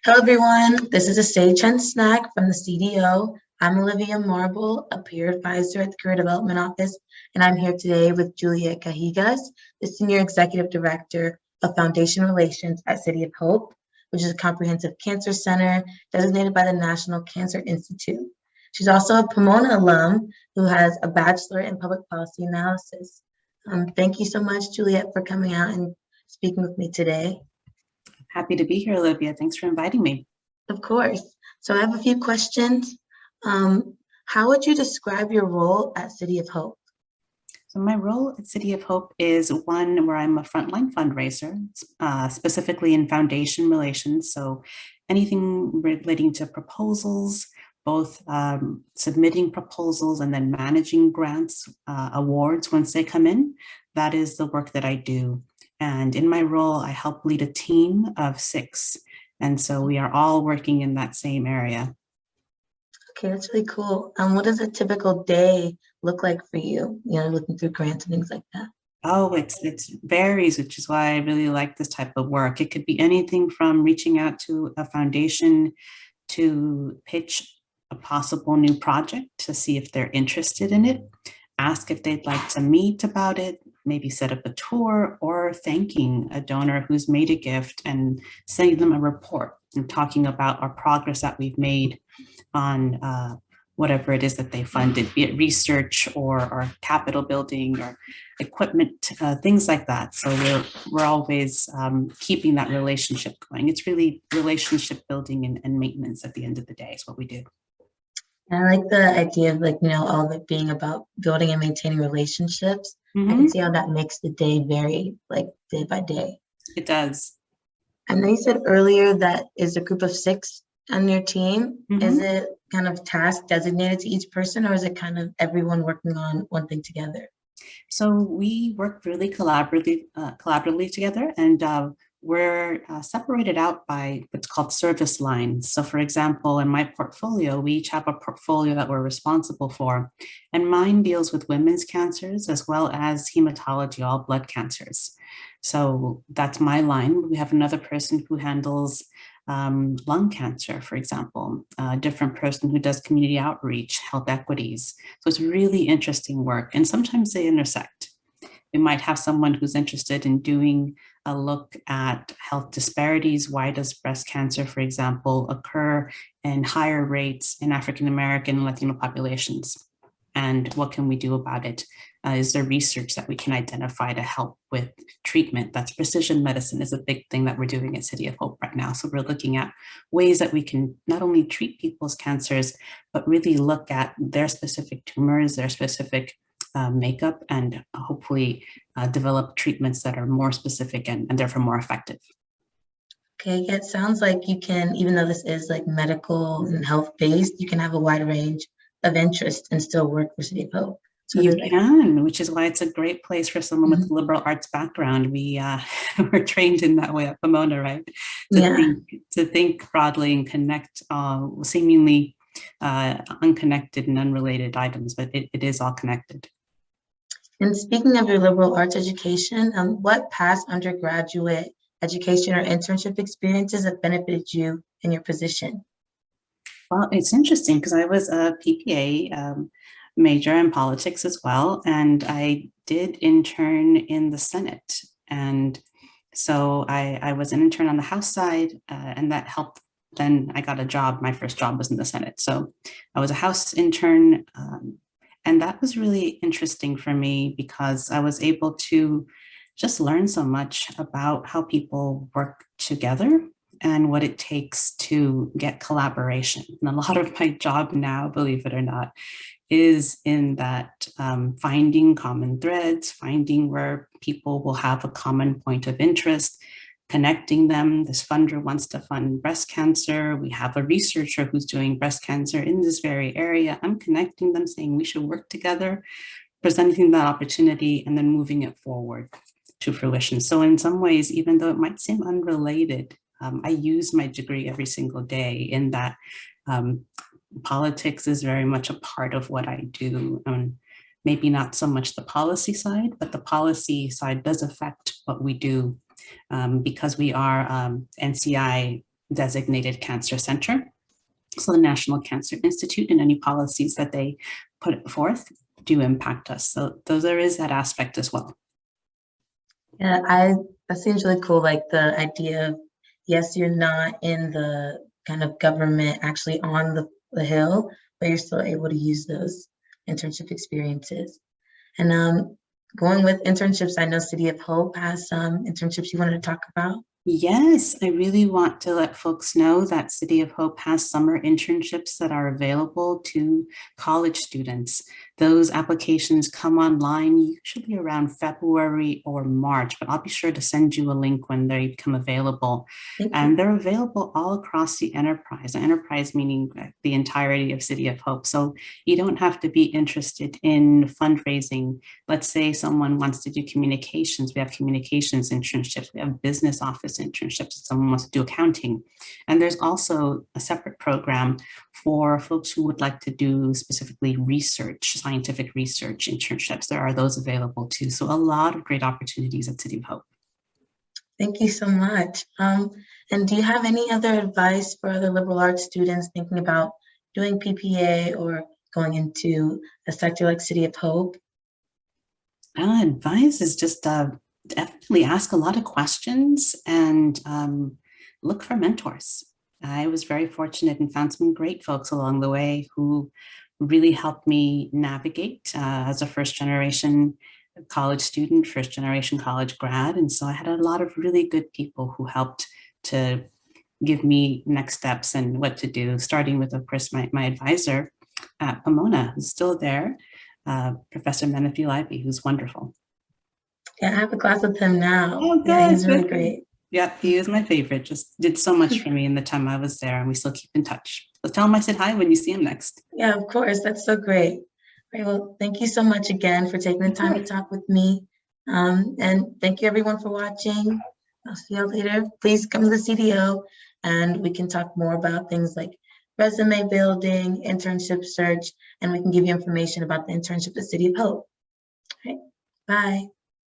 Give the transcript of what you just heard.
Hello, everyone. This is a Sagehen Snack from the CDO. I'm Olivia Marble, a peer advisor at the Career Development Office, and I'm here today with Juliette Cagigas, the Senior Executive Director of Foundation Relations at City of Hope, which is a comprehensive cancer center designated by the National Cancer Institute. She's also a Pomona alum who has a bachelor in public policy analysis. Thank you so much, Juliette, for coming out and speaking with me today. Happy to be here, Olivia. Thanks for inviting me. Of course. So I have a few questions. How would you describe your role at City of Hope? So my role at City of Hope is one where I'm a frontline fundraiser, specifically in foundation relations. So anything relating to proposals, both submitting proposals and then managing grants, awards once they come in, that is the work that I do. And in my role, I help lead a team of 6. And so we are all working in that same area. Okay, that's really cool. What does a typical day look like for you? Looking through grants and things like that. Oh, it varies, which is why I really like this type of work. It could be anything from reaching out to a foundation to pitch a possible new project to see if they're interested in it, ask if they'd like to meet about it, maybe set up a tour, or thanking a donor who's made a gift and sending them a report and talking about our progress that we've made on whatever it is that they funded, be it research or capital building or equipment, things like that. So we're always keeping that relationship going. It's really relationship building and maintenance at the end of the day is what we do. I like the idea of all of it being about building and maintaining relationships. I can see how that makes the day vary day by day. It does. I know you said earlier that is a group of 6 on your team. Is it kind of task designated to each person, or is it kind of everyone working on one thing together? So we work really collaboratively together, and we're separated out by what's called service lines. So for example, in my portfolio, we each have a portfolio that we're responsible for. And mine deals with women's cancers as well as hematology, all blood cancers. So that's my line. We have another person who handles lung cancer, for example, a different person who does community outreach, health equities. So it's really interesting work. And sometimes they intersect. We might have someone who's interested in doing a look at health disparities. Why does breast cancer, for example, occur in higher rates in African American and Latino populations? And what can we do about it? Is there research that we can identify to help with treatment? That's precision medicine is a big thing that we're doing at City of Hope right now. So we're looking at ways that we can not only treat people's cancers, but really look at their specific tumors, their specific makeup, and hopefully develop treatments that are more specific and therefore more effective. Okay, yeah, it sounds like you can, even though this is medical and health-based, you can have a wide range of interest and still work for City of Hope. So you can, which is why it's a great place for someone with a liberal arts background. We're trained in that way at Pomona, right? To think broadly and connect seemingly unconnected and unrelated items, but it is all connected. And speaking of your liberal arts education, what past undergraduate education or internship experiences have benefited you in your position? Well, it's interesting because I was a PPA major in politics as well, and I did intern in the Senate. And so I was an intern on the House side, and that helped. Then I got a job. My first job was in the Senate. So I was a House intern, and that was really interesting for me because I was able to just learn so much about how people work together and what it takes to get collaboration. And a lot of my job now, believe it or not, is in that finding common threads, finding where people will have a common point of interest, connecting them. This funder wants to fund breast cancer. We have a researcher who's doing breast cancer in this very area. I'm connecting them, saying we should work together, presenting that opportunity, and then moving it forward to fruition. So in some ways, even though it might seem unrelated, I use my degree every single day in that politics is very much a part of what I do. Maybe not so much the policy side, but the policy side does affect what we do because we are NCI designated cancer center. So the National Cancer Institute and any policies that they put forth do impact us. So there is that aspect as well. Yeah, that seems really cool. Like the idea of, yes, you're not in the kind of government actually on the hill, but you're still able to use those internship experiences. And going with internships, I know City of Hope has some internships you wanted to talk about. Yes, I really want to let folks know that City of Hope has summer internships that are available to college students. Those applications come online usually around February or March, but I'll be sure to send you a link when they become available. And they're available all across the enterprise meaning the entirety of City of Hope. So you don't have to be interested in fundraising. Let's say someone wants to do communications. We have communications internships. We have business office internships. Someone wants to do accounting. And there's also a separate program for folks who would like to do specifically research, scientific research internships. There are those available too. So a lot of great opportunities at City of Hope. Thank you so much. And do you have any other advice for other liberal arts students thinking about doing PPA or going into a sector like City of Hope? Advice is just definitely ask a lot of questions and look for mentors. I was very fortunate and found some great folks along the way who really helped me navigate as a first generation college student, first generation college grad. And so I had a lot of really good people who helped to give me next steps and what to do, starting with, of course, my advisor at Pomona, who's still there, Professor Menifee Ivy, who's wonderful. Yeah, I have a class with him now. Oh, good. Yeah, he's really great. Yep, he is my favorite. Just did so much for me in the time I was there, and we still keep in touch. So tell him I said hi when you see him next. Yeah, of course. That's so great. All right, well, thank you so much again for taking the time to talk with me. And thank you everyone for watching. I'll see you later. Please come to the CDO and we can talk more about things like resume building, internship search, and we can give you information about the internship at City of Hope. All right, bye.